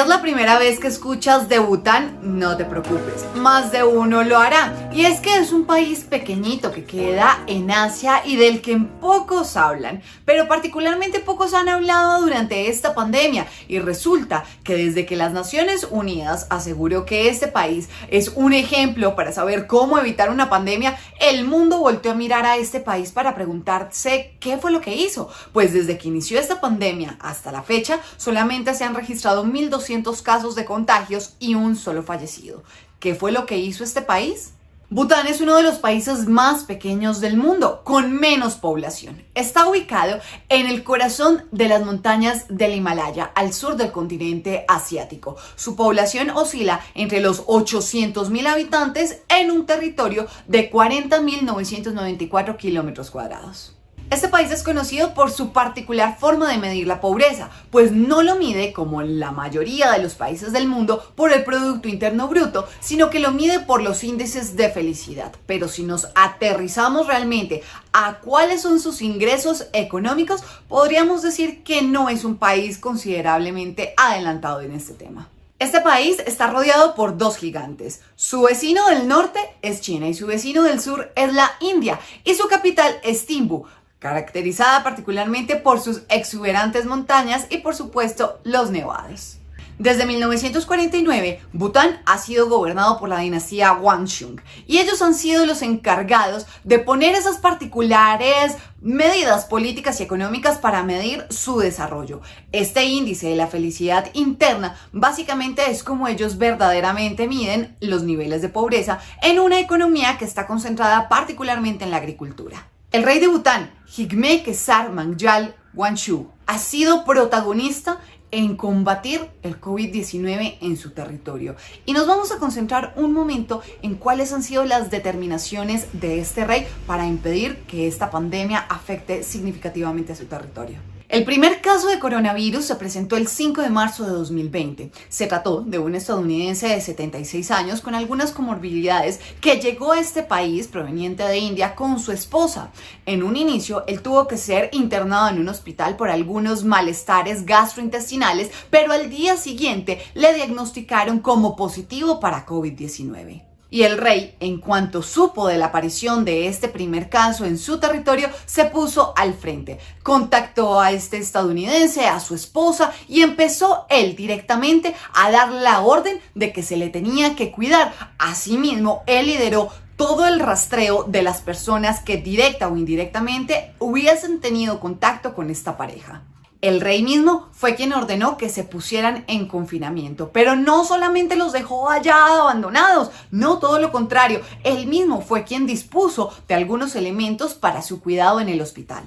es la primera vez que escuchas de Bután, no te preocupes, más de uno lo hará. Y es que es un país pequeñito que queda en Asia y del que pocos hablan, pero particularmente pocos han hablado durante esta pandemia. Y resulta que desde que las Naciones Unidas aseguró que este país es un ejemplo para saber cómo evitar una pandemia, el mundo volteó a mirar a este país para preguntarse qué fue lo que hizo. Pues desde que inició esta pandemia hasta la fecha, solamente se han registrado 1.200 casos de contagios y un solo fallecido. ¿Qué fue lo que hizo este país? Bután es uno de los países más pequeños del mundo, con menos población. Está ubicado en el corazón de las montañas del Himalaya, al sur del continente asiático. Su población oscila entre los 800.000 habitantes en un territorio de 40.994 kilómetros cuadrados. Este país es conocido por su particular forma de medir la pobreza, pues no lo mide como la mayoría de los países del mundo por el Producto Interno Bruto, sino que lo mide por los índices de felicidad. Pero si nos aterrizamos realmente a cuáles son sus ingresos económicos, podríamos decir que no es un país considerablemente adelantado en este tema. Este país está rodeado por dos gigantes. Su vecino del norte es China y su vecino del sur es la India, y su capital es Thimphu, caracterizada particularmente por sus exuberantes montañas y por supuesto los nevados. Desde 1949, Bután ha sido gobernado por la dinastía Wangchuck y ellos han sido los encargados de poner esas particulares medidas políticas y económicas para medir su desarrollo. Este índice de la felicidad interna básicamente es como ellos verdaderamente miden los niveles de pobreza en una economía que está concentrada particularmente en la agricultura. El rey de Bután, Jigme Khesar Mangyal Wangchuck, ha sido protagonista en combatir el COVID-19 en su territorio. Y nos vamos a concentrar un momento en cuáles han sido las determinaciones de este rey para impedir que esta pandemia afecte significativamente a su territorio. El primer caso de coronavirus se presentó el 5 de marzo de 2020. Se trató de un estadounidense de 76 años con algunas comorbilidades que llegó a este país proveniente de India con su esposa. En un inicio, él tuvo que ser internado en un hospital por algunos malestares gastrointestinales, pero al día siguiente le diagnosticaron como positivo para COVID-19. Y el rey, en cuanto supo de la aparición de este primer caso en su territorio, se puso al frente. Contactó a este estadounidense, a su esposa, y empezó él directamente a dar la orden de que se le tenía que cuidar. Asimismo, él lideró todo el rastreo de las personas que directa o indirectamente hubiesen tenido contacto con esta pareja. El rey mismo fue quien ordenó que se pusieran en confinamiento, pero no solamente los dejó allá abandonados, no, todo lo contrario, él mismo fue quien dispuso de algunos elementos para su cuidado en el hospital.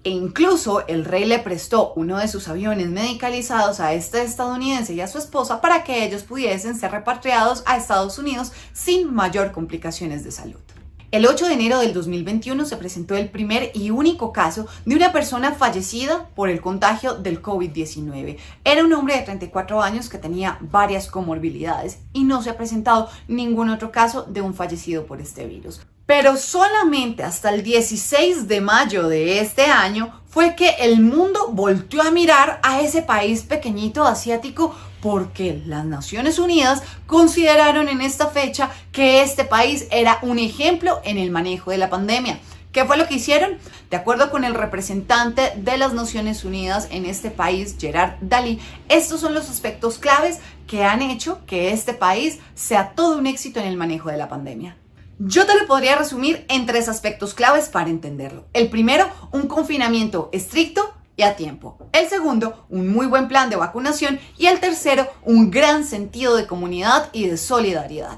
E incluso el rey le prestó uno de sus aviones medicalizados a este estadounidense y a su esposa para que ellos pudiesen ser repatriados a Estados Unidos sin mayor complicaciones de salud. El 8 de enero del 2021 se presentó el primer y único caso de una persona fallecida por el contagio del COVID-19. Era un hombre de 34 años que tenía varias comorbilidades y no se ha presentado ningún otro caso de un fallecido por este virus. Pero solamente hasta el 16 de mayo de este año fue que el mundo volteó a mirar a ese país pequeñito asiático porque las Naciones Unidas consideraron en esta fecha que este país era un ejemplo en el manejo de la pandemia. ¿Qué fue lo que hicieron? De acuerdo con el representante de las Naciones Unidas en este país, Gerard Dally, estos son los aspectos claves que han hecho que este país sea todo un éxito en el manejo de la pandemia. Yo te lo podría resumir en tres aspectos claves para entenderlo. El primero, un confinamiento estricto y a tiempo. El segundo, un muy buen plan de vacunación. Y el tercero, un gran sentido de comunidad y de solidaridad.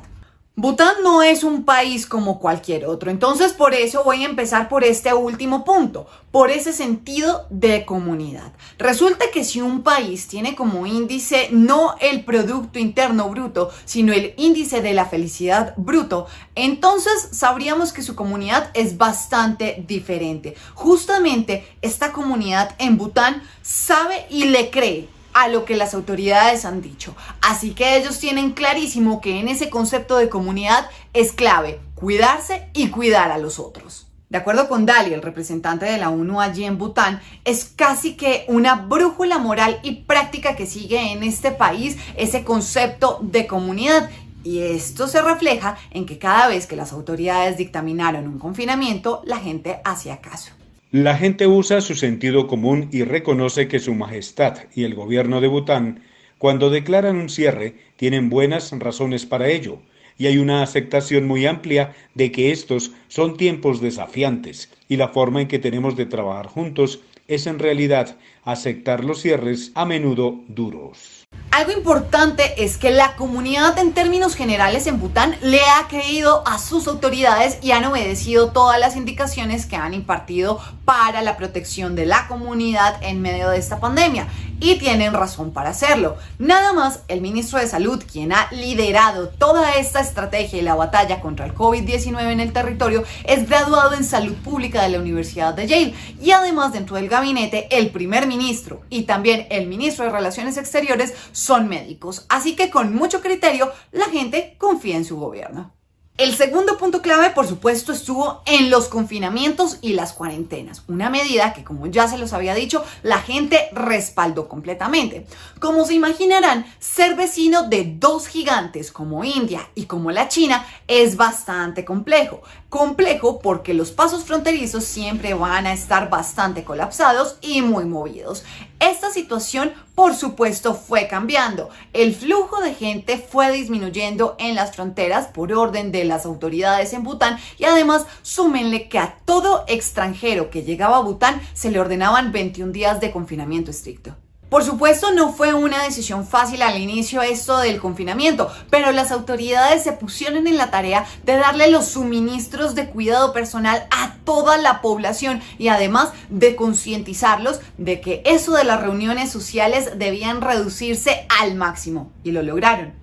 Bután no es un país como cualquier otro, entonces por eso voy a empezar por este último punto, por ese sentido de comunidad. Resulta que si un país tiene como índice no el Producto Interno Bruto, sino el índice de la felicidad bruto, entonces sabríamos que su comunidad es bastante diferente. Justamente esta comunidad en Bután sabe y le cree a lo que las autoridades han dicho. Así que ellos tienen clarísimo que en ese concepto de comunidad es clave cuidarse y cuidar a los otros. De acuerdo con Dali, el representante de la ONU allí en Bután, es casi que una brújula moral y práctica que sigue en este país ese concepto de comunidad. Y esto se refleja en que cada vez que las autoridades dictaminaron un confinamiento, la gente hacía caso. La gente usa su sentido común y reconoce que Su Majestad y el gobierno de Bután, cuando declaran un cierre, tienen buenas razones para ello. Y hay una aceptación muy amplia de que estos son tiempos desafiantes y la forma en que tenemos de trabajar juntos es en realidad aceptar los cierres a menudo duros. Algo importante es que la comunidad en términos generales en Bután le ha creído a sus autoridades y han obedecido todas las indicaciones que han impartido para la protección de la comunidad en medio de esta pandemia. Y tienen razón para hacerlo. Nada más el ministro de Salud, quien ha liderado toda esta estrategia y la batalla contra el COVID-19 en el territorio, es graduado en Salud Pública de la Universidad de Yale. Y además dentro del gabinete, el primer ministro y también el ministro de Relaciones Exteriores son médicos. Así que con mucho criterio, la gente confía en su gobierno. El segundo punto clave, por supuesto, estuvo en los confinamientos y las cuarentenas, una medida que, como ya se los había dicho, la gente respaldó completamente. Como se imaginarán, ser vecino de dos gigantes como India y como la China es bastante complejo. Complejo porque los pasos fronterizos siempre van a estar bastante colapsados y muy movidos. Esta situación, por supuesto, fue cambiando. El flujo de gente fue disminuyendo en las fronteras por orden de las autoridades en Bután y además súmenle que a todo extranjero que llegaba a Bután se le ordenaban 21 días de confinamiento estricto. Por supuesto, no fue una decisión fácil al inicio esto del confinamiento, pero las autoridades se pusieron en la tarea de darle los suministros de cuidado personal a toda la población y además de concientizarlos de que eso de las reuniones sociales debían reducirse al máximo, y lo lograron.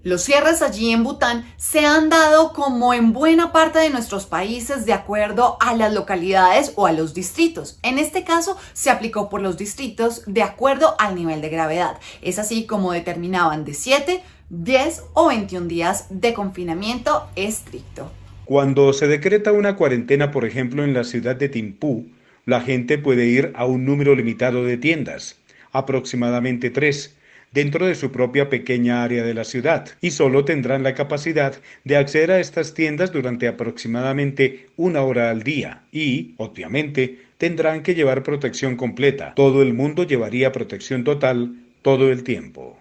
Los cierres allí en Bután se han dado como en buena parte de nuestros países de acuerdo a las localidades o a los distritos. En este caso se aplicó por los distritos de acuerdo al nivel de gravedad. Es así como determinaban de 7, 10 o 21 días de confinamiento estricto. Cuando se decreta una cuarentena, por ejemplo, en la ciudad de Thimphu, la gente puede ir a un número limitado de tiendas, aproximadamente 3, dentro de su propia pequeña área de la ciudad, y solo tendrán la capacidad de acceder a estas tiendas durante aproximadamente 1 hora al día y, obviamente, tendrán que llevar protección completa. Todo el mundo llevaría protección total todo el tiempo.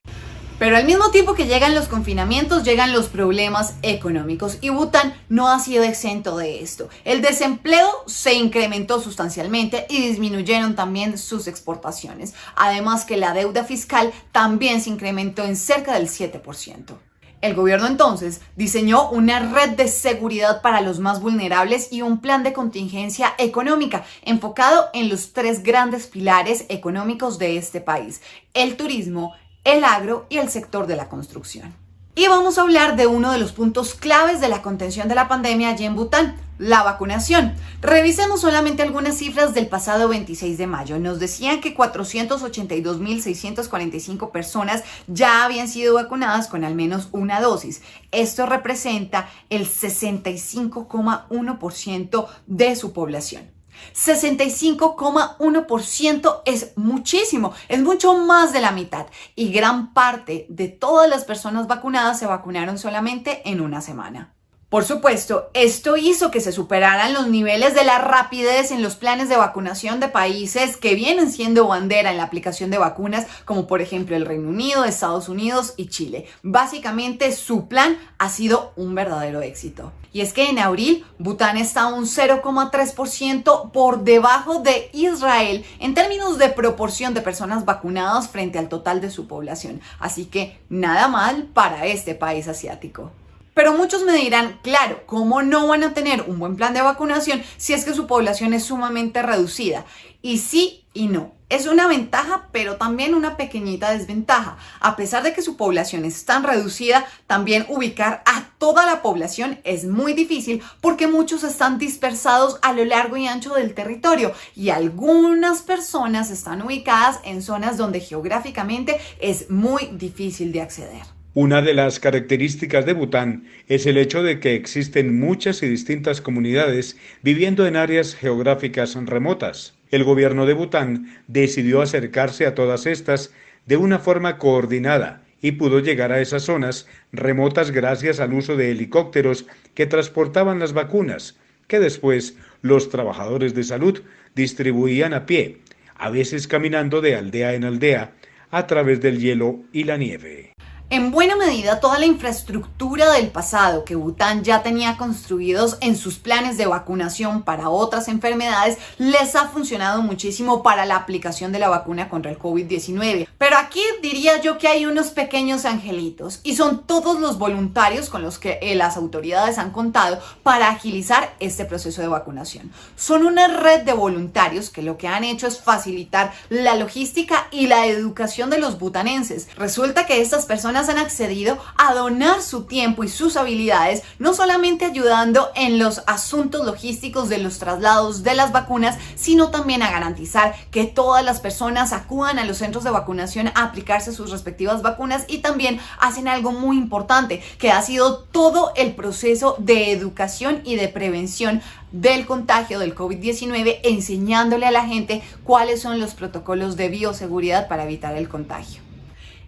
Pero al mismo tiempo que llegan los confinamientos, llegan los problemas económicos y Bután no ha sido exento de esto. El desempleo se incrementó sustancialmente y disminuyeron también sus exportaciones. Además que la deuda fiscal también se incrementó en cerca del 7%. El gobierno entonces diseñó una red de seguridad para los más vulnerables y un plan de contingencia económica enfocado en los 3 grandes pilares económicos de este país: el turismo, el agro y el sector de la construcción. Y vamos a hablar de uno de los puntos claves de la contención de la pandemia allí en Bután, la vacunación. Revisemos solamente algunas cifras del pasado 26 de mayo. Nos decían que 482.645 personas ya habían sido vacunadas con al menos una dosis. Esto representa el 65,1% de su población. 65,1% es muchísimo, es mucho más de la mitad y gran parte de todas las personas vacunadas se vacunaron solamente en una semana. Por supuesto, esto hizo que se superaran los niveles de la rapidez en los planes de vacunación de países que vienen siendo bandera en la aplicación de vacunas, como por ejemplo el Reino Unido, Estados Unidos y Chile. Básicamente, su plan ha sido un verdadero éxito. Y es que en abril, Bután está un 0,3% por debajo de Israel en términos de proporción de personas vacunadas frente al total de su población. Así que nada mal para este país asiático. Pero muchos me dirán, claro, ¿cómo no van a tener un buen plan de vacunación si es que su población es sumamente reducida? Y sí y no. Es una ventaja, pero también una pequeñita desventaja. A pesar de que su población es tan reducida, también ubicar a toda la población es muy difícil porque muchos están dispersados a lo largo y ancho del territorio y algunas personas están ubicadas en zonas donde geográficamente es muy difícil de acceder. Una de las características de Bután es el hecho de que existen muchas y distintas comunidades viviendo en áreas geográficas remotas. El gobierno de Bután decidió acercarse a todas estas de una forma coordinada y pudo llegar a esas zonas remotas gracias al uso de helicópteros que transportaban las vacunas, que después los trabajadores de salud distribuían a pie, a veces caminando de aldea en aldea, a través del hielo y la nieve. En buena medida, toda la infraestructura del pasado que Bután ya tenía construidos en sus planes de vacunación para otras enfermedades les ha funcionado muchísimo para la aplicación de la vacuna contra el COVID-19. Pero aquí diría yo que hay unos pequeños angelitos y son todos los voluntarios con los que las autoridades han contado para agilizar este proceso de vacunación. Son una red de voluntarios que lo que han hecho es facilitar la logística y la educación de los butanenses. Resulta que estas personas han accedido a donar su tiempo y sus habilidades, no solamente ayudando en los asuntos logísticos de los traslados de las vacunas, sino también a garantizar que todas las personas acudan a los centros de vacunación a aplicarse sus respectivas vacunas, y también hacen algo muy importante, que ha sido todo el proceso de educación y de prevención del contagio del COVID-19, enseñándole a la gente cuáles son los protocolos de bioseguridad para evitar el contagio.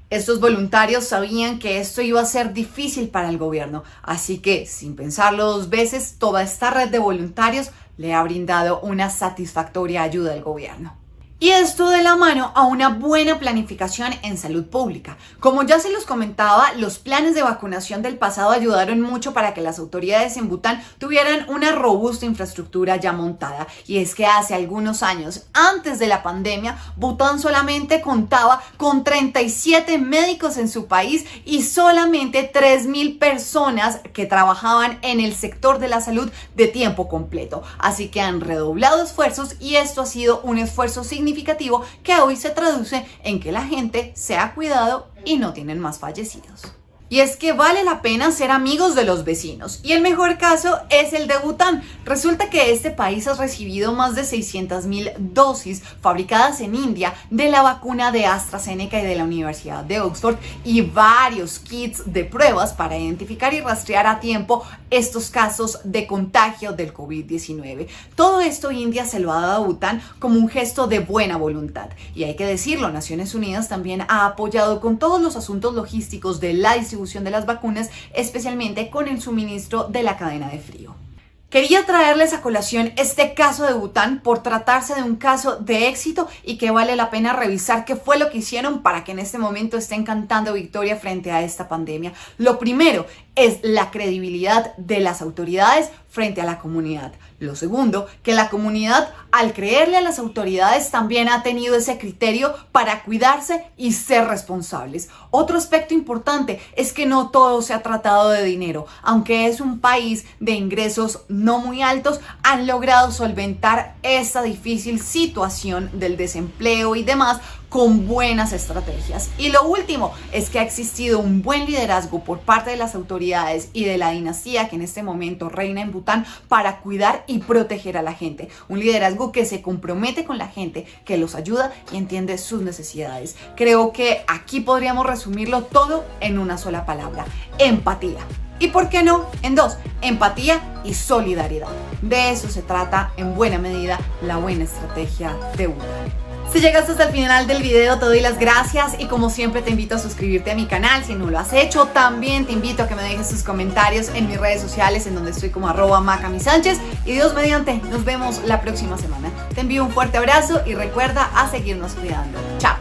Estos voluntarios sabían que esto iba a ser difícil para el gobierno, así que, sin pensarlo dos veces, toda esta red de voluntarios le ha brindado una satisfactoria ayuda al gobierno. Y esto de la mano a una buena planificación en salud pública. Como ya se los comentaba, los planes de vacunación del pasado ayudaron mucho para que las autoridades en Bután tuvieran una robusta infraestructura ya montada. Y es que hace algunos años, antes de la pandemia, Bután solamente contaba con 37 médicos en su país y solamente 3.000 personas que trabajaban en el sector de la salud de tiempo completo. Así que han redoblado esfuerzos y esto ha sido un esfuerzo significativo que hoy se traduce en que la gente se ha cuidado y no tienen más fallecidos. Y es que vale la pena ser amigos de los vecinos, y el mejor caso es el de Bután. Resulta que este país ha recibido más de 600.000 dosis fabricadas en India de la vacuna de AstraZeneca y de la Universidad de Oxford, y varios kits de pruebas para identificar y rastrear a tiempo estos casos de contagio del COVID-19. Todo esto India se lo ha dado a Bután como un gesto de buena voluntad. Y hay que decirlo, Naciones Unidas también ha apoyado con todos los asuntos logísticos de la distribución de las vacunas, especialmente con el suministro de la cadena de frío. Quería traerles a colación este caso de Bután por tratarse de un caso de éxito y que vale la pena revisar qué fue lo que hicieron para que en este momento estén cantando victoria frente a esta pandemia. Lo primero es la credibilidad de las autoridades frente a la comunidad. Lo segundo, que la comunidad, al creerle a las autoridades, también ha tenido ese criterio para cuidarse y ser responsables. Otro aspecto importante es que no todo se ha tratado de dinero. Aunque es un país de ingresos no muy altos, han logrado solventar esta difícil situación del desempleo y demás con buenas estrategias. Y lo último es que ha existido un buen liderazgo por parte de las autoridades y de la dinastía que en este momento reina en Bután para cuidar y proteger a la gente. Un liderazgo que se compromete con la gente, que los ayuda y entiende sus necesidades. Creo que aquí podríamos resumirlo todo en una sola palabra: empatía. Y por qué no, en dos: empatía y solidaridad. De eso se trata en buena medida la buena estrategia de Bután. Si llegaste hasta el final del video, te doy las gracias y como siempre te invito a suscribirte a mi canal si no lo has hecho. También te invito a que me dejes tus comentarios en mis redes sociales, en donde estoy como @macamisánchez, y Dios mediante, nos vemos la próxima semana. Te envío un fuerte abrazo y recuerda a seguirnos cuidando. Chao.